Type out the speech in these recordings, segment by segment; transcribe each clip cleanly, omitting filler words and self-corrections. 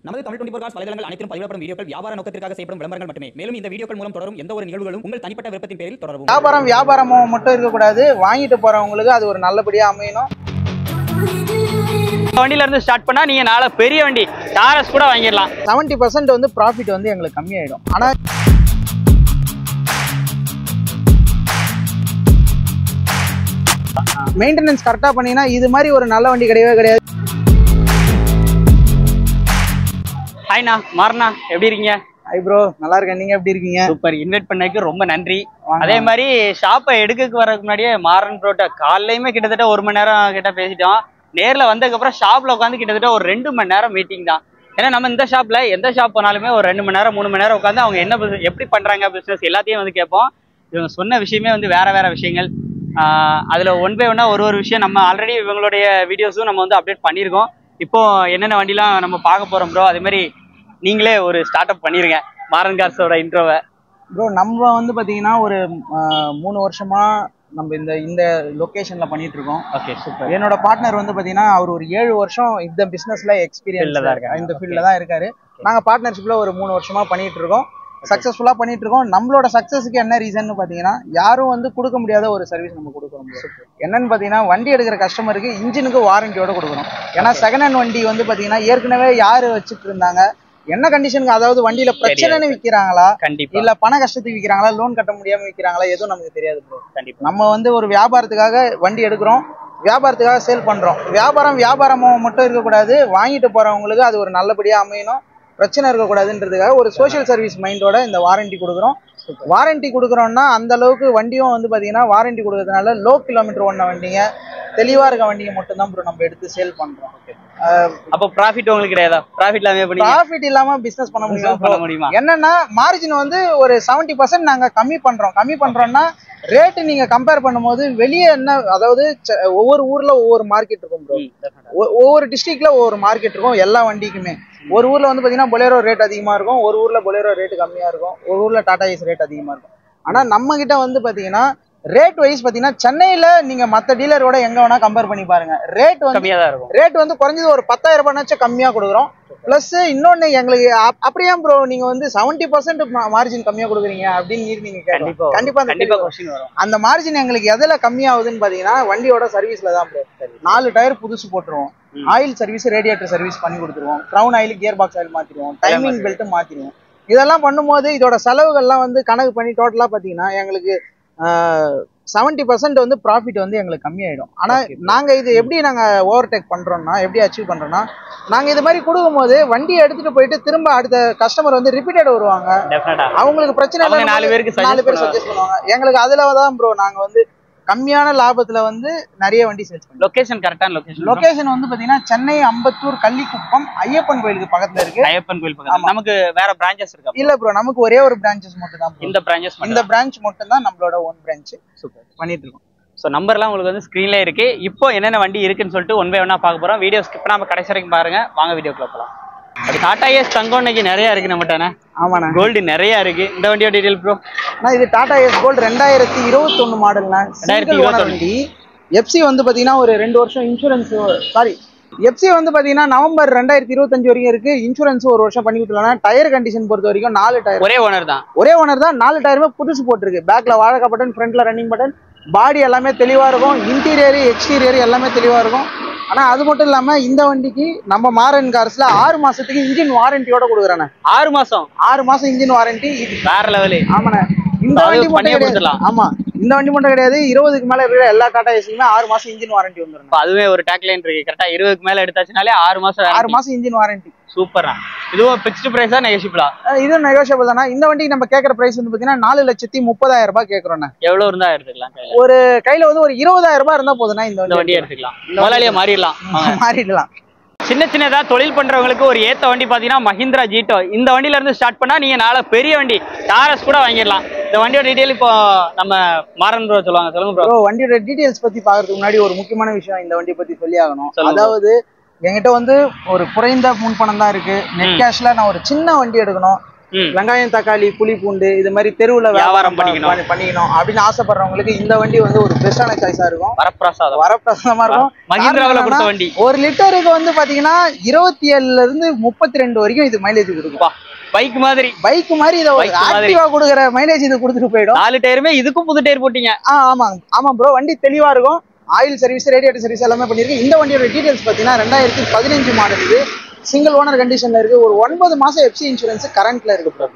நமது தமிழ் 24 காஸ் வலைதளங்கள் அனைத்தும் பதிவிடப்படும் வீடியோக்கள் வியாபார நோக்கத்திற்காக செய்யப்படும் விளம்பரங்கள் மட்டுமே. மேலும் இந்த வீடியோக்கள் மூலம் தொடரும் எந்த ஒரு நிகழ்வுகளும் உங்கள் தனிப்பட்ட விருப்பத்தின் பேரில் தொடரும். வியாபாரமா மட்டும் இருக்கக்கூடாது, வாங்கிட்டு போறவங்களுக்கு அது ஒரு நல்லபடியா அமையணும். வண்டியில இருந்து ஸ்டார்ட் பண்ணா நீங்க நாளை பெரிய வண்டி டாரஸ் கூட வாங்கிடலாம். 70% வந்து ப்ராஃபிட் வந்து எங்களுக்கு கம்மியாயிடும். ஆனா மெயின்டெனன்ஸ் கரெக்டா பண்ணீங்கன்னா இது மாதிரி ஒரு நல்ல வண்டி கிடையவே கிடையாது. ஹாய்ண்ணா, மாறண்ணா, எப்படி இருக்கீங்க? ஹாய் ப்ரோ, நல்லா இருக்கேன். நீங்க எப்படி இருக்கீங்க? சூப்பர். இன்வைட் பண்ணதுக்கு ரொம்ப நன்றி. அதே மாதிரி ஷாப்பை எடுக்க வரதுக்கு முன்னாடியே மாறன் ப்ரோட்ட காலையுமே கிட்டத்தட்ட 1 மணி நேரம் கிட்ட பேசிட்டோம். நேர்ல வந்ததுக்கப்புறம் ஷாப்ல உட்காந்து கிட்டத்தட்ட ஒரு 2 மணி நேரம் மீட்டிங் தான். ஏன்னா நம்ம இந்த ஷாப்ல எந்த ஷாப் போனாலுமே ஒரு 2 மணி நேரம் 3 மணி நேரம் உட்காந்து அவங்க என்ன எப்படி பண்றாங்க பிசினஸ் எல்லாத்தையும் வந்து கேட்போம். இவங்க சொன்ன விஷயமே வந்து வேற விஷயங்கள். அதுல ஒன் பை ஒன்னா ஒரு விஷயம் நம்ம ஆல்ரெடி இவங்களுடைய வீடியோஸும் நம்ம வந்து அப்டேட் பண்ணியிருக்கோம். இப்போ என்னென்ன வண்டிலாம் நம்ம பார்க்க போறோம் ப்ரோ, அதே மாதிரி நீங்களே ஒரு ஸ்டார்ட் அப் பண்ணிருங்க மாறன் கார்ஸோட இன்ட்ரோவை. ப்ரோ நம்ம வந்து பாத்தீங்கன்னா ஒரு 3 வருஷமா நம்ம இந்த லொகேஷன்ல பண்ணிட்டு இருக்கோம். Okay, super. என்னோட பார்ட்னர் வந்து பாத்தீங்கன்னா அவர் ஒரு 7 வருஷம் இந்த பிசினஸ்ல எக்ஸ்பீரியன்ஸ் இந்த ஃபீல்ட்ல தான் இருக்காரு. நாங்க பார்ட்னர்ஷிப்ல ஒரு 3 வருஷமா பண்ணிட்டு இருக்கோம். சக்சஸ்ஃபுல்லா பண்ணிட்டு இருக்கோம். நம்மளோட சக்சஸ்க்கு என்ன ரீசன் பாத்தீங்கன்னா, யாரும் வந்து கொடுக்க முடியாத ஒரு சர்வீஸ் நம்ம கொடுக்குறோம். என்னன்னு பாத்தீங்கன்னா, வண்டி எடுக்கிற கஸ்டமருக்கு இன்ஜினுக்கு வாரண்டியோட கொடுக்குறோம். ஏன்னா செகண்ட் ஹேண்ட் வண்டி வந்து பாத்தீங்கன்னா ஏற்கனவே யாரு வச்சுட்டு இருந்தாங்க, என்ன கண்டிஷனுக்கு, அதாவது வண்டியில பிரச்சனைன்னு விற்கிறாங்களா, இல்ல பண கஷ்டத்துக்கு விற்கிறாங்களா, லோன் கட்ட முடியாம விற்கிறாங்களா, எதுவும் நமக்கு தெரியாது ப்ரோ. நம்ம வந்து ஒரு வியாபாரத்துக்காக வண்டி எடுக்கிறோம், வியாபாரத்துக்காக சேல் பண்றோம். வியாபாரமா மட்டும் இருக்கக்கூடாது, வாங்கிட்டு போறவங்களுக்கு அது ஒரு நல்லபடியா அமையணும், பிரச்சனை இருக்கக்கூடாதுன்றதுக்காக ஒரு சோஷியல் சர்வீஸ் மைண்டோட இந்த வாரண்டி கொடுக்குறோம். வாரண்டி கொடுக்குறோம்னா அந்த அளவுக்கு வண்டியும் வந்து பாத்தீங்கன்னா வாரண்டி கொடுக்கறதுனால லோ கிலோமீட்டர் ஓடின வண்டிங்க, தெளிவா இருக்க வண்டிங்க மட்டும் தான் ப்ரோ நம்ம எடுத்து சேல் பண்றோம். அப்போ ப்ராஃபிட் உங்களுக்கு கிடையாதா? ப்ராஃபிட் இல்லாம பிசினஸ் பண்ண முடியுமா? என்னன்னா மார்ஜின் வந்து ஒரு 70% நாங்க கம்மி பண்றோம்னா ரேட்டு நீங்க கம்பேர் பண்ணும்போது வெளியே என்ன, அதாவது ஒவ்வொரு ஊர்ல ஒவ்வொரு மார்க்கெட் இருக்கும் ப்ரோ. ஒவ்வொரு டிஸ்ட்ரிக்ட்ல ஒவ்வொரு மார்க்கெட் இருக்கும் எல்லா வண்டிக்குமே. ஒரு ஊர்ல வந்து பாத்தீங்கன்னா பொலேரோ ரேட் அதிகமா இருக்கும், ஒரு ஊர்ல பொலேரோ ரேட் கம்மியா இருக்கும், ஒரு ஊர்ல டாடா ஏஸ் ரேட் அதிகமா இருக்கும். ஆனா நம்ம கிட்ட வந்து பாத்தீங்கன்னா ரேட் வைஸ் பாத்தீங்கன்னா சென்னையில நீங்க மத்த டீலரோட எங்க வேணா கம்பேர் பண்ணி பாருங்க, ரேட் வந்து குறைஞ்சது ஒரு 10,000 ரூபாய்னாச்சும் கம்மியா கொடுக்குறோம். பிளஸ் இன்னொன்னு எங்களுக்கு அப்படியே ப்ரோ நீங்க வந்து 70% மார்ஜின் கம்மியா கொடுக்குறீங்க அப்படின்னு நீங்க கண்டிப்பா அந்த மார்ஜின் எங்களுக்கு எதுல கம்மியாகுதுன்னு பாத்தீங்கன்னா வண்டியோட சர்வீஸ்ல தான் ப்ரோ. 4 டயர் புதுசு போட்டுருவோம், ஆயில் சர்வீஸ், ரேடியேட்டர் சர்வீஸ் பண்ணி கொடுத்துருவோம், crown oil, gearbox oil மாத்திடுவோம், டைமிங் பெல்ட் மாத்திடுவோம். இதெல்லாம் பண்ணும்போது இதோட செலவுகள்லாம் வந்து கணக்கு பண்ணி டோட்டலா பாத்தீங்கன்னா எங்களுக்கு 70% வந்து ப்ராஃபிட் வந்து எங்களுக்கு கம்மியாயிடும். ஆனா நாங்க இது எப்படி நாங்க ஓவர்டேக் பண்றோம்னா, எப்படி அச்சீவ் பண்றோம்னா, நாங்க இது மாதிரி கொடுக்கும்போது வண்டியை எடுத்துட்டு போயிட்டு திரும்ப அடுத்த கஸ்டமர் வந்து ரிப்பீட்டட் வருவாங்க. அவங்களுக்கு பிரச்சனை இல்லை, 4 பேர் சஜஸ்ட் பண்ணுவாங்க எங்களுக்கு. அதுலதான் ப்ரோ நாங்க வந்து கம்மியான லாபத்துல வந்து நிறைய வண்டி சேல்ஸ் பண்ணுவோம். லொகேஷன் கரெக்டான லொகேஷன் வந்து பாத்தீங்கன்னா சென்னை அம்பத்தூர் கள்ளிக்குப்பம் ஐயப்பன் கோயிலுக்கு பக்கத்துல இருக்கு. ஐயப்பன் கோயில் பக்கத்துல. நமக்கு வேற பிரான்ச்சஸ் இருக்கா? இல்ல ப்ரோ, நமக்கு ஒரே ஒரு பிரான்ச்சஸ் மட்டும் தான். இந்த பிரான்ச் மட்டும் தான் நம்மளோட ஓன் பிரான்ச். சூப்பர் பண்ணிட்டு இருக்கோம். ஸோ நம்பர்லாம் உங்களுக்கு வந்து ஸ்க்ரீன்ல இருக்கு. இப்போ என்னென்ன வண்டி இருக்குன்னு சொல்லிட்டு ஒன் பை ஒன்னா பார்க்க போறோம். வீடியோ ஸ்கிப் பண்ணாம கடைசி வரைக்கும் பாருங்க. வாங்க வீடியோக்குள்ள போலாம். அது டாடா ஏஸ் தங்கம் இன்னைக்கு நிறைய இருக்கு நம்மகிட்ட. ஆமாண்ணா, கோல்டு நிறைய இருக்கு. இந்த வண்டியோட டீடைல் ப்ரோ. இது டாடா ஏஸ் கோல்டு 2021 மாடல்னா, 2021 வண்டி. எஃப்சி வந்து பாத்தீங்கன்னா ஒரு 2 வருஷம் இன்சூரன்ஸ், எஃப்சி வந்து பாத்தீங்கன்னா நவம்பர் 2025 வரைக்கும் இருக்கு. இன்சூரன்ஸ் 1 வருஷம் பண்ணி கொடுத்துலாம். டயர் கண்டிஷன் பொறுத்த வரைக்கும் 4 டயர் ஒரே ஓனர் தான் 4 டயருமே புதுசு போட்டிருக்கு. பேக்ல வாழக்கா பட்டன், ஃப்ரண்ட்ல ரன்னிங் பட்டன், பாடி எல்லாமே தெளிவா இருக்கும், இன்டீரியர் எக்ஸ்டீரியர் எல்லாமே தெளிவா இருக்கும். ஆனா அது மட்டும் இல்லாம இந்த வண்டிக்கு நம்ம மாரன் கார்ஸ்ல 6 மாசத்துக்கு இன்ஜின் வாரண்டியோட கொடுக்குறானே. 6 மாசம் இன்ஜின் வாரண்டி. இது வேற லெவல். ஆமாண்ணே, இந்த வண்டி மட்டும் கிடையாது. ஆமா, இந்த வண்டி மட்டும் கிடையாது, 20க்கு மேல இருக்கிற எல்லா டாடா ஏஸ்லயுமே 6 மாசம் இன்ஜின் வாரண்டி வந்துடும். அதுவே ஒரு டேக்லைன் இருக்கு. கரெக்டா 20க்கு மேல எடுத்தாச்சுனாலே 6 மாசம் இன்ஜின் வாரண்டி. சூப்பரா. இதுவும் ஃபிக்ஸ்டு பிரைஸா நெகோஷியபிளா? இதுவும் நெகோஷியபிள் தானா. இந்த வண்டிக்கு நம்ம கேட்கற பிரைஸ் வந்து பாத்தீங்கன்னா 4,30,000 ரூபாய் கேட்கறோம். எவ்வளவு இருந்தா எடுத்துக்கலாம்? ஒரு கையில வந்து ஒரு 20,000 ரூபாய் இருந்தா போதும்னா இந்த வண்டி எடுத்துக்கலாம். முதலாளியா மாறிடலாம். சின்னதா தொழில் பண்றவங்களுக்கு ஒரு ஏத்த வண்டி பாத்தீங்கன்னா மஹிந்திரா ஜீட்டோ. இந்த வண்டியில இருந்து ஸ்டார்ட் பண்ணா நீங்க நாளை பெரிய வண்டி டாரஸ் கூட வாங்கிடலாம். இந்த வண்டியோட டீடைல் இப்போ நம்ம மாறன் ப்ரோ சொல்லுங்க ப்ரோ. வண்டியோட டீடைல்ஸ் பத்தி பாக்குறதுக்கு முன்னாடி ஒரு முக்கியமான விஷயம் இந்த வண்டியை பத்தி சொல்லி ஆகணும். அதாவது என்கிட்ட வந்து ஒரு குறைந்த முன்பணம் தான் இருக்கு. நெட் கேஷ்ல நான் ஒரு சின்ன வண்டி எடுக்கணும், வெங்காயம் தக்காளி புளி பூண்டு இது மாதிரி தெருவுல வியாபாரம் பண்ணிக்கணும் அப்படின்னு ஆசைப்படுறவங்களுக்கு இந்த வண்டி வந்து ஒரு பெஸ்டான சாய்ஸா இருக்கும். வரப்பிரசாதமா இருக்கும். மஹிந்திராவுல கொடுத்த வண்டி 1 லிட்டருக்கு வந்து பாத்தீங்கன்னா 27ல இருந்து 32 வரைக்கும் இது மைலேஜ் கொடுக்கும். பைக் மாதிரி இத ஆக்டிவா கொடுக்குற மைலேஜ் இது கொடுத்துட்டு போயிடும். 4 டயருமே இதுக்கும் புது டயர் போட்டீங்க. ஆமா ப்ரோ, வண்டி தெளிவா இருக்கும். ஆயில் சர்வீஸ் ரேடியேட்டர் சர்வீஸ் எல்லாமே பண்ணிருக்கு. இந்த வண்டியோட டீடைல்ஸ் பாத்தீங்கன்னா 2015 மாடல், இது சிங்கிள் ஓனர் கண்டிஷன்ல இருக்கு. ஒரு 9 மாசம் எஃப்சி இன்சூரன்ஸ் கரண்ட்ல இருக்கு ப்ரோ.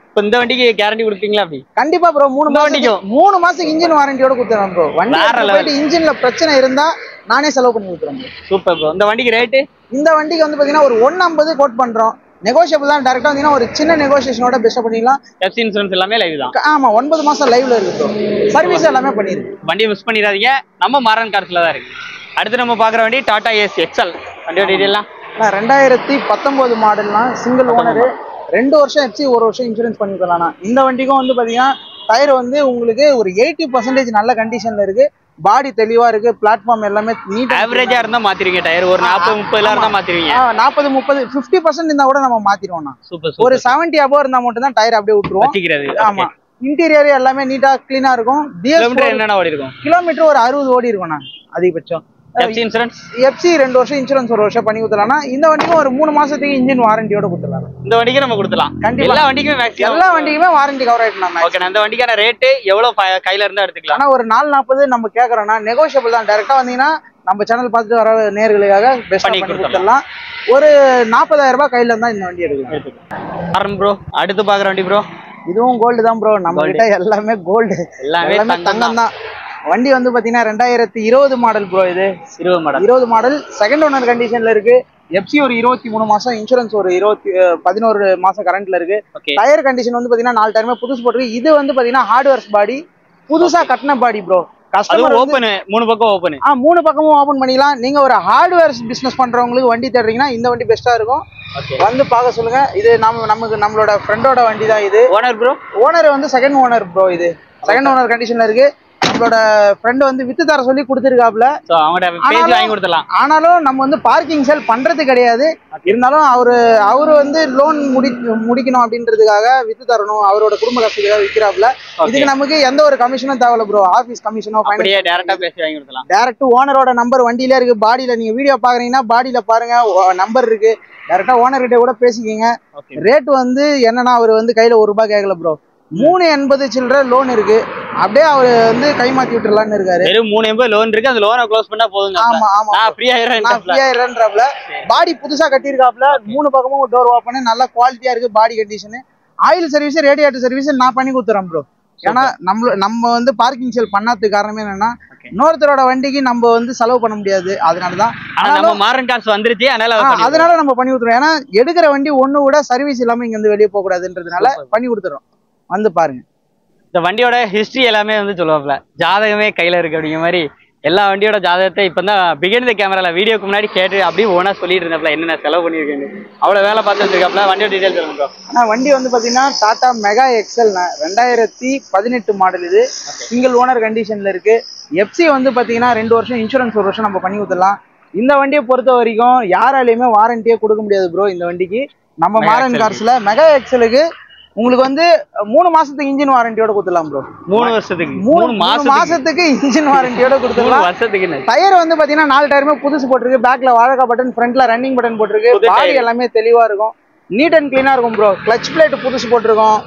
இப்போ இந்த வண்டிக்கு கேரண்டி கொடுப்பீங்களா? அப்படி கண்டிப்பா ப்ரோ. 3 மாசம் இன்ஜின் வாரண்டியோட கொடுத்துறோம் ப்ரோ. வண்டி இன்ஜின்ல பிரச்சனை இருந்தா நானே செலவு பண்ணி கொடுத்துறேன். Super bro. இந்த வண்டிக்கு ரேட்டு? இந்த வண்டிக்கு வந்து பாத்தீங்கன்னா ஒரு 150 கோட் பண்றோம். நெகோஷியபிள் தான். டைரக்டா வந்தீங்கன்னா ஒரு சின்ன நெகோசியேஷனோட பெஸ்ட் பண்ணிடலாம். எஃப்சி இன்சூரன்ஸ் எல்லாமே லைவ் தான். ஆமா, 9 மாசம் லைவ்ல இருக்கு ப்ரோ. சர்வீஸ் எல்லாமே பண்ணிருக்கு. வண்டியை மிஸ் பண்ணிடாதீங்க. நம்ம மாரன் கார்ஸ்ல தான் இருக்கு. அடுத்து நம்ம பாக்குற வண்டி டாடா ஏஸ் எக்ஸ்எல். வண்டியோட டீடைல்லாம் 2019 மாடல்னா சிங்கிள் ஓனர், 2 வருஷம் எஃப்சி 1 வருஷம் இன்சூரன்ஸ் பண்ணிக்கலாம். இந்த வண்டிக்கும் வந்து பாத்தீங்கன்னா டயர் வந்து உங்களுக்கு ஒரு 80% நல்ல கண்டிஷன்ல இருக்கு. பாடி தெளிவா இருக்கு. பிளாட்ஃபார்ம் எல்லாமே நீட். ஆவரேஜா இருந்தா மாத்திருவீங்க டயர்? ஒரு 40-30 இருந்தா மாத்திருவீங்க? 40-30 50% இருந்தா கூட நம்ம மாத்திடுவோம். சூப்பர். ஒரு 70 above இருந்தா மட்டும் தான் டயர் அப்படியே விட்டுருவோம். ஆமா, இன்டீரியர் எல்லாமே நீட்டா கிளீனா இருக்கும். கிலோமீட்டர் என்னென்ன ஓடி இருக்கும்? கிலோமீட்டர் ஒரு 60 ஓடி இருக்கும் அதிகபட்சம். எஃப்சி இன்சூரன்ஸ் 2 வருஷம் இன்சூரன்ஸ் 1 வருஷம் பண்ணி கொடுத்துலாம். இந்த வண்டிக்கும் ஒரு 3 மாசத்துக்கு இன்ஜின் வாரண்டியோட கொடுத்துலாம். இந்த வண்டிக்கு நம்ம கொடுத்துலாம். கண்டிப்பா எல்லா வண்டிக்குமே வாரண்டி கவர் ஆயிட்டோம். ஓகே, அந்த வண்டிக்கான ரேட் எவ்வளவு கையில இருந்தா எடுத்துக்கலாம்? ஆனா ஒரு 440 நம்ம கேக்குறோம்னா நெகோஷியபிள் தான். டைரக்டா வந்தீங்கன்னா நம்ம சேனல் பார்த்துட்டு வர நேர்களுக்காக பெஸ்ட் பண்ணி கொடுத்துடலாம். ஒரு 40,000 ரூபாய் கையில இருந்தா இந்த வண்டி எடுக்கலாம். ப்ரோ அடுத்து பாக்குற வண்டி ப்ரோ, இதுவும் கோல்டு தான் ப்ரோ. நம்ம கிட்ட எல்லாமே கோல்டு, எல்லாமே தங்கம் தான். வண்டி வந்து பாத்தீங்கன்னா 2020 மாடல் ப்ரோ. இது 20 மாடல், செகண்ட் ஓனர் கண்டிஷன்ல இருக்கு. எஃப்சி ஒரு 23 மாசம், இன்சூரன்ஸ் ஒரு 11 மாசம் கரண்ட்ல இருக்கு. டயர் கண்டிஷன் வந்து பாத்தீங்கன்னா 4 டயருமே புதுசு போட்டுருக்கு. இது வந்து பாத்தீங்கன்னா ஹார்ட்வேர்ஸ் பாடி, புதுசா கட்டின பாடி ப்ரோ. கஸ்டமர் ஓபன் 3 பக்கம் ஓபன். 3 பக்கமும் ஓபன் பண்ணிக்கலாம். நீங்க ஒரு ஹார்ட்வேர்ஸ் பிசினஸ் பண்றவங்களுக்கு வண்டி தேடுறீங்கன்னா இந்த வண்டி பெஸ்டா இருக்கும். வந்து பார்க்க சொல்லுங்க. இது நம்மளோட ஃப்ரெண்டோட வண்டி தான். இது ஓனர் வந்து செகண்ட் ஓனர் ப்ரோ. இது செகண்ட் ஓனர் கண்டிஷன்ல இருக்கு. நம்மளோட ஃப்ரெண்ட் வந்து வித்து தர சொல்லி கொடுத்துருக்காப்ல. ஆனாலும் நம்ம வந்து பார்க்கிங் சேல் பண்றது கிடையாது. இருந்தாலும் அவரு வந்து லோன் முடிக்கணும் அப்படின்றதுக்காக வித்து தரணும். அவரோட குடும்ப கஷ்டத்துக்காக விற்கிறாப்ல. இதுக்கு நமக்கு எந்த ஒரு கமிஷனும் தேவையில்ல ப்ரோ. ஆபீஸ் கமிஷனோ டைரக்ட் ஓனரோட நம்பர் வண்டியில இருக்கு. பாடியில நீங்க வீடியோ பாக்குறீங்கன்னா பாடியில பாருங்க, நம்பர் இருக்கு. டைரக்டா ஓனர் கிட்ட கூட பேசிக்கிங்க. ரேட் வந்து என்னன்னா அவர் வந்து கையில ₹1 கேட்கல ப்ரோ. 380 சில்லற லோன் இருக்கு. அப்படியே அவரு வந்து கைமாத்தி விட்டுறலாம்னு இருக்காரு. வெறும் 380 லோன் இருக்கு. அந்த லோனை க்ளோஸ் பண்ணா போதுங்க. ஆமா, நான் ஃப்ரீ ஆயிரேன்றாப்ல. பாடி புதுசா கட்டியிருக்காப்ல. 3 பக்கமும் டோர் ஓபன், நல்ல குவாலிட்டியா இருக்கு. Body condition, oil service, radiator service நான் பண்ணி கொடுத்துறேன் ப்ரோ. ஏன்னா நம்ம வந்து பார்க்கிங் சேல் பண்ணாததுக்கு காரணமே என்னன்னா இன்னொருத்தரோட வண்டிக்கு நம்ம வந்து செலவு பண்ண முடியாது. அதனாலதான் மாரன் கார்ஸ் வந்துருச்சு. அதனால நம்ம பண்ணி கொடுத்துறோம். ஏன்னா எடுக்கிற வண்டி ஒண்ணு கூட சர்வீஸ் இல்லாம இங்க இருந்து வெளியே போக கூடாதுன்றதுனால பண்ணி கொடுத்துறோம். வந்து பாருங்க. இந்த வண்டியோட ஹிஸ்டரி எல்லாமே வந்து சொல்லுவாப்ல. ஜாதகமே கையில இருக்கு அப்படிங்கிற மாதிரி எல்லா வண்டியோட ஜாதகத்தை இப்பதான் பிகின் தி கேமரால வீடியோக்கு முன்னாடி கேட்டு அப்படியே ஓனா சொல்லிட்டு இருந்தாப்ல என்னென்ன செலவு பண்ணிருக்கேன்னு. அவ்வளவு வேலை பார்த்து வச்சிருக்காப்ல. வண்டியோட டீடைல் சொல்லுங்க. ஆனா வண்டி வந்து பாத்தீங்கன்னா டாடா மெகா எக்ஸ்எல் 2018 மாடல். இது சிங்கிள் ஓனர் கண்டிஷன்ல இருக்கு. எஃப்சி வந்து பாத்தீங்கன்னா 2 வருஷம், இன்சூரன்ஸ் 1 வருஷம் நம்ம பண்ணி கொடுத்துடலாம். இந்த வண்டியை பொறுத்த வரைக்கும் யாராலையுமே வாரண்டியே கொடுக்க முடியாது ப்ரோ. இந்த வண்டிக்கு நம்ம மாரன் கார்ஸ்ல மெகா எக்ஸ்எலுக்கு உங்களுக்கு வந்து 3 மாசத்துக்கு இன்ஜின் வாரண்டியோட கொடுத்துடலாம் ப்ரோ. 3 மாசத்துக்கு இன்ஜின் வாரண்டியோட கொடுத்துடலாம். டயர் வந்து பாத்தீங்கன்னா 4 டயருமே புதுசு போட்டிருக்கு. பேக்ல வாழக்கா பட்டன், ஃப்ரண்ட்ல ரன்னிங் பட்டன் போட்டிருக்கு. பாடி எல்லாமே தெளிவா இருக்கும். நீட் அண்ட் கிளீனா இருக்கும் ப்ரோ. கிளட்ச் பிளேட் புதுசு போட்டிருக்கோம்.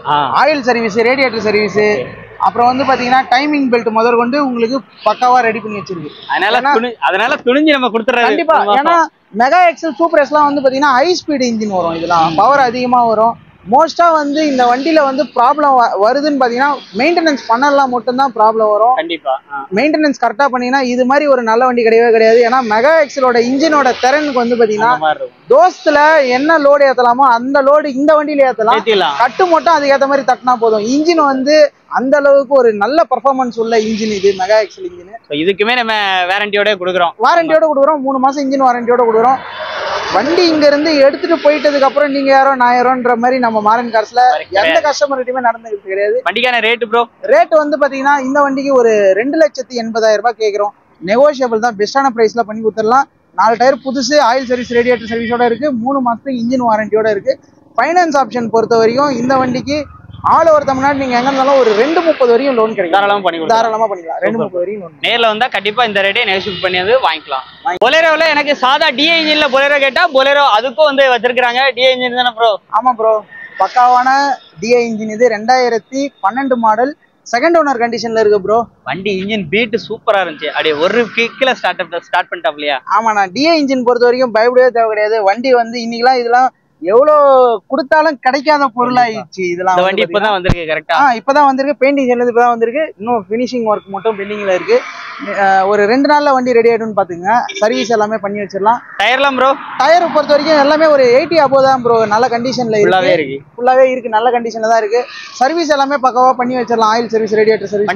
ஆயில் சர்வீஸ், ரேடியேட்டர் சர்வீஸ், அப்புறம் வந்து பாத்தீங்கன்னா டைமிங் பெல்ட் முதல் கொண்டு உங்களுக்கு பக்காவா ரெடி பண்ணி வச்சிருக்கு. அதனால துணிஞ்சு நம்ம கொடுத்துறோம் கண்டிப்பா. ஏன்னா மெகா எக்ஸ்எல் சூப்பர் எஸ்லாம் வந்து பாத்தீங்கன்னா ஹை ஸ்பீடு இன்ஜின் வரும். இதெல்லாம் பவர் அதிகமா வரும். மோஸ்டா வந்து இந்த வண்டியில வந்து ப்ராப்ளம் வருதுன்னு பாத்தீங்கன்னா மெயின்டெனன்ஸ் பண்ணலாம் மட்டும்தான் ப்ராப்ளம் வரும். கண்டிப்பா மெயின்டெனன்ஸ் கரெக்டா பண்ணீங்கன்னா இது மாதிரி ஒரு நல்ல வண்டி கிடையவே கிடையாது. ஏன்னா மெகா எக்ஸலோட இன்ஜினோட திறனுக்கு வந்து பாத்தீங்கன்னா தோஸ்துல என்ன லோடு ஏத்தலாமோ அந்த லோடு இந்த வண்டியில ஏத்தலாம். கட்டு மட்டும் அதுக்கேற்ற மாதிரி தட்டினா போதும். இன்ஜின் வந்து அந்த அளவுக்கு ஒரு நல்ல பெர்ஃபார்மன்ஸ் உள்ள இன்ஜின் இது மெகா எக்ஸல் இன்ஜின். இதுக்குமே நம்ம வாரண்டியோட கொடுக்குறோம். 3 மாசம் இன்ஜின் வாரண்டியோட கொடுக்குறோம். வண்டி இங்க இருந்து எடுத்துட்டு போயிட்டதுக்கு அப்புறம் நீங்க யாரோ நான் யாரோன்ற மாதிரி நம்ம மாரன் கார்ஸ்ல எந்த கஸ்டமர்கிட்டயுமே நடந்துகிட்டு கிடையாது. வண்டிக்கான ரேட் ப்ரோ, ரேட் வந்து பாத்தீங்கன்னா இந்த வண்டிக்கு ஒரு 2,80,000 ரூபாய் கேட்கிறோம். நெகோஷியபிள் தான். பெஸ்டான பிரைஸ்ல பண்ணி கொடுத்துடலாம். 4 டயர் புதுசு, ஆயில் சர்வீஸ், ரேடியேட்டர் சர்வீஸோட இருக்கு. 3 மாசத்துக்கு இன்ஜின் வாரண்டியோட இருக்கு. ஃபைனான்ஸ் ஆப்ஷன் பொறுத்த வரைக்கும் இந்த வண்டிக்கு ஆல் ஓவர் தமிழ்நாடு நீங்க எங்க இருந்தாலும் ஒரு 230 வரையும் லோன் கிடைக்கும். தாராளமா பண்ணிக்கலாம். 230 வரையும் லோன். நேர்ல வந்தா கண்டிப்பா இந்த ரேட்டே நெகோஷியேட் பண்ணியது வாங்கிக்கலாம். பொலேரோல எனக்கு சாதா டிஐ இன்ஜின்ல பொலேரோ கேட்டா பொலேரோ அதுக்கும் வந்து வச்சிருக்காங்க. டிஐ இன்ஜின் தானே ப்ரோ? ஆமா ப்ரோ, பக்காவான டிஐ இன்ஜின் இது. 2012 மாடல், செகண்ட் ஓனர் கண்டிஷன்ல இருக்கு ப்ரோ. வண்டி இன்ஜின் பீட் சூப்பரா இருந்துச்சு. அப்படியே ஒரு கிக்ல ஸ்டார்ட் பண்ணிட்டாப்லையா? ஆமாண்ணா, டிஐ இன்ஜின் பொறுத்த வரைக்கும் பயப்படவே தேவை கிடையாது. வண்டி வந்து இன்னைக்கெல்லாம் இதெல்லாம் எவ்வளவு கொடுத்தாலும் கிடைக்காத பொருள் ஆயிடுச்சு. இதெல்லாம் வண்டி இப்பதான் வந்திருக்கு. கரெக்டா இப்பதான் வந்திருக்கு. பெயிண்டிங் செய்யறது இப்பதான் வந்திருக்கு. இன்னும் பினிஷிங் ஒர்க் மட்டும் பெண்டிங்ல இருக்கு. ஒரு 2 நாள்ல வண்டி ரெடி ஆயிடும்னு பாத்துங்க. சர்வீஸ் எல்லாமே பண்ணி வச்சிடலாம். டயர்லாம் ப்ரோ? டயர் பொறுத்த வரைக்கும் எல்லாமே ஒரு 80 above தான் ப்ரோ. நல்ல கண்டிஷன்ல இருக்கு. ஃபுல்லாவே இருக்கு. நல்ல கண்டிஷன்ல தான் இருக்கு. சர்வீஸ் எல்லாமே பக்காவா பண்ணி வச்சிடலாம். Oil service, radiator service.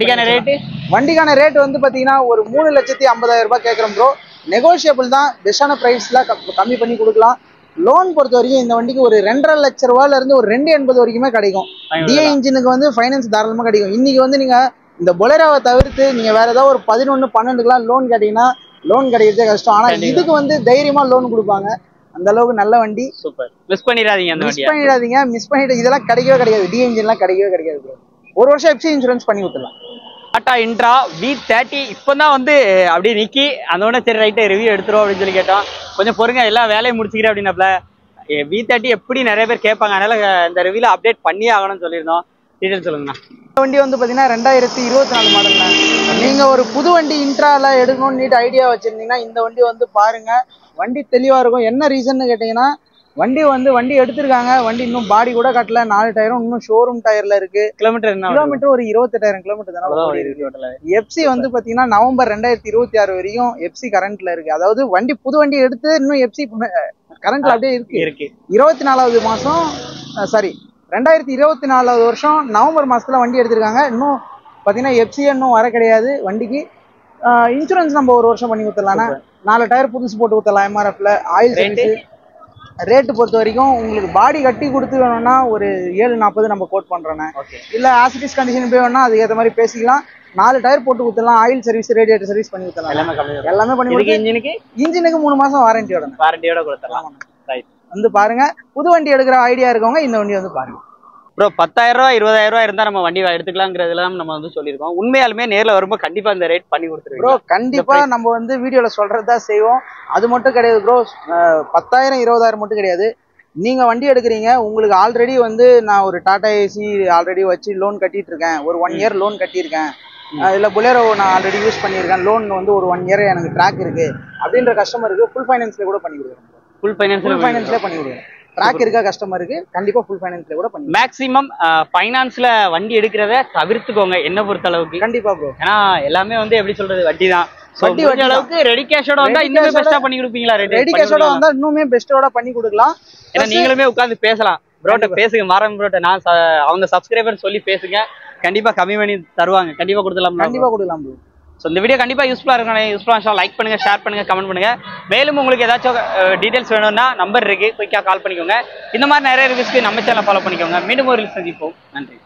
வண்டிக்கான ரேட் வந்து பாத்தீங்கன்னா ஒரு 3,50,000 ரூபாய் கேட்கறோம் ப்ரோ. நெகோஷியபிள் தான். பெஸ்டான பிரைஸ்ல கம்மி பண்ணி கொடுக்கலாம். லோன் பொறுத்த வரைக்கும் இந்த வண்டிக்கு ஒரு 2.5 லட்சம் ரூபாயில இருந்து ஒரு 280 வரைக்குமே கிடைக்கும். டிஐ இன்ஜினுக்கு வந்து ஃபைனான்ஸ் தாராளமா கிடைக்கும். இன்னைக்கு வந்து நீங்க இந்த பொலேரோவை தவிர்த்து நீங்க வேற ஏதாவது ஒரு 11, 12க்குலாம் லோன் கேட்டீங்கன்னா லோன் கிடைக்கிறதே கஷ்டம். ஆனா இதுக்கு வந்து தைரியமா லோன் கொடுப்பாங்க. அந்த அளவுக்கு நல்ல வண்டி. சூப்பர். மிஸ் பண்ணிடாதீங்க. மிஸ் பண்ணிட்டு இதெல்லாம் கிடைக்கவே கிடைக்காது. டிஐ இன்ஜின்லாம் கிடைக்கவே கிடைக்காது ப்ரோ. 1 வருஷம் எஃப்சி இன்சூரன்ஸ் பண்ணி கொடுத்துடலாம். டாடா இன்ட்ரா V30 இப்பதான் வந்து அப்படியே நிக்கி அதோட சரி ரைட்டை ரிவ்யூ எடுத்துரும் அப்படின்னு சொல்லி கேட்டோம். கொஞ்சம் பொறுங்க, எல்லாம் வேலையை முடிச்சுக்கிறேன் அப்படின்னாப்ல. V30 எப்படி நிறைய பேர் கேட்பாங்க, அதனால இந்த ரிவ்யூல அப்டேட் பண்ணி ஆகணும்னு சொல்லியிருந்தோம். டீடைல் சொல்லுங்கண்ணா. இந்த வண்டி வந்து பாத்தீங்கன்னா 2024 மாடல்ண்ணா. நீங்க ஒரு புது வண்டி இன்ட்ரால எடுக்கணும்னு நீட் ஐடியா வச்சிருந்தீங்கன்னா இந்த வண்டி வந்து பாருங்க. வண்டி தெளிவா இருக்கும். என்ன ரீசன் கேட்டீங்கன்னா வண்டி எடுத்திருக்காங்க. வண்டி இன்னும் பாடி கூட கட்டல. 4 டயரும் இன்னும் ஷோரூம் டயர்ல இருக்கு. கிலோமீட்டர் ஒரு 28,000 கிலோமீட்டர் தானே. எஃப்சி வந்து பாத்தீங்கன்னா நவம்பர் 2026 வரையும் எஃப்சி கரண்ட்ல இருக்கு. அதாவது வண்டி புது வண்டி எடுத்து இன்னும் எஃப்சி கரண்ட்ல அப்படியே இருக்கு. 24வது மாசம் 2024 வருஷம் நவம்பர் மாசத்துல வண்டி எடுத்திருக்காங்க. இன்னும் பாத்தீங்கன்னா எஃப்சி இன்னும் வர கிடையாது வண்டிக்கு. இன்சூரன்ஸ் நம்ம 1 வருஷம் பண்ணி கொடுத்துடலாம். 4 டயர் புதுசு போட்டு கொடுத்துடலாம். MRFல ஆயில் சர்வீஸ். ரேட்டு பொறுத்த வரைக்கும் உங்களுக்கு பாடி கட்டி கொடுத்து வேணும்னா ஒரு 740 நம்ம கோட் பண்றோம். இல்ல ஆசிட்டிஸ் கண்டிஷன் போய் வேணும்னா அதுக்கு ஏற்ற மாதிரி பேசிக்கலாம். 4 டயர் போட்டு கொடுத்துடலாம். ஆயில் சர்வீஸ், ரேடியேட்டர் சர்வீஸ் பண்ணி கொடுத்துடலாம். எல்லாமே பண்ணி கொடுத்து இன்ஜினுக்கு 3 மாசம் வாரண்டியோட கொடுத்துடலாம். வந்து பாருங்க, புது வண்டி எடுக்கிற ஐடியா இருக்கவங்க இந்த வண்டி வந்து பாருங்க ப்ரோ. 10,000 ரூபா 20,000 இருந்தா நம்ம வண்டி எடுத்துக்கலாங்கிறதுலாம் நம்ம வந்து சொல்லியிருக்கோம். உண்மையாலுமே நேர்ல வரும்போது கண்டிப்பா இந்த ரேட் பண்ணி கொடுத்துருவோம் ப்ரோ. கண்டிப்பா நம்ம வந்து வீடியோல சொல்றதா செய்வோம். அது மட்டும் கிடையாது ப்ரோ. 10,000 20,000 மட்டும் கிடையாது. நீங்க வண்டி எடுக்கிறீங்க, உங்களுக்கு ஆல்ரெடி வந்து நான் ஒரு டாடா ஏசி ஆல்ரெடி வச்சு லோன் கட்டிட்டு இருக்கேன். ஒரு 1 இயர் லோன் கட்டியிருக்கேன். இல்ல பொலேரோ நான் ஆல்ரெடி யூஸ் பண்ணியிருக்கேன். லோன் வந்து ஒரு 1 இயர் எனக்கு ட்ராக் இருக்கு அப்படின்ற கஸ்டமருக்கு ஃபுல் ஃபைனான்ஸ்ல கூட பண்ணி கொடுக்குறேன். ஃபுல் ஃபைனான்ஸ்ல பண்ணி கொடுக்குறேன். ட்ராக் இருக்க கஸ்டமருக்கு கண்டிப்பா ஃபுல் ஃபைனான்ஸ்ல கூட பண்ணி. மேக்ஸிமம் ஃபைனான்ஸ்ல வண்டி எடுக்கிறத தவிர்த்துக்கோங்க என்ன பொறுத்த அளவுக்கு. கண்டிப்பா ப்ரோ. ஏன்னா எல்லாமே வந்து எப்படி சொல்றது, வட்டி தான். அளவுக்கு ரெடி கேஷோட வந்தா இன்னுமே பெஸ்டா பண்ணி கொடுப்பீங்களா? ரெடி கேஷோட வந்தா இன்னுமே பெஸ்டோட பண்ணி கொடுக்கலாம். ஏன்னா நீங்களுமே உட்கார்ந்து பேசலாம். ப்ரோட்ட பேசுங்க, மாறன் ப்ரோட்ட. நான் அவங்க சப்ஸ்கிரைபர் சொல்லி பேசுங்க, கண்டிப்பா கம்மி பண்ணி தருவாங்க. கண்டிப்பா கொடுக்கலாம் ப்ரோ. ஸோ இந்த வீடியோ கண்டிப்பா யூஸ்ஃபுல்லா இருக்கும். லைக் பண்ணுங்க, ஷேர் பண்ணுங்க, கமெண்ட் பண்ணுங்க. மேலும் உங்களுக்கு ஏதாச்சும் டீடைல்ஸ் வேணும்னா நம்பர் இருக்கு, குயிக்கா கால் பண்ணிக்கோங்க. இந்த மாதிரி நிறைய ரிவ்யூஸ்க்கு நம்ம சேனலை ஃபாலோ பண்ணிக்கோங்க. மீண்டும் ஒரு சந்திப்போம். நன்றி.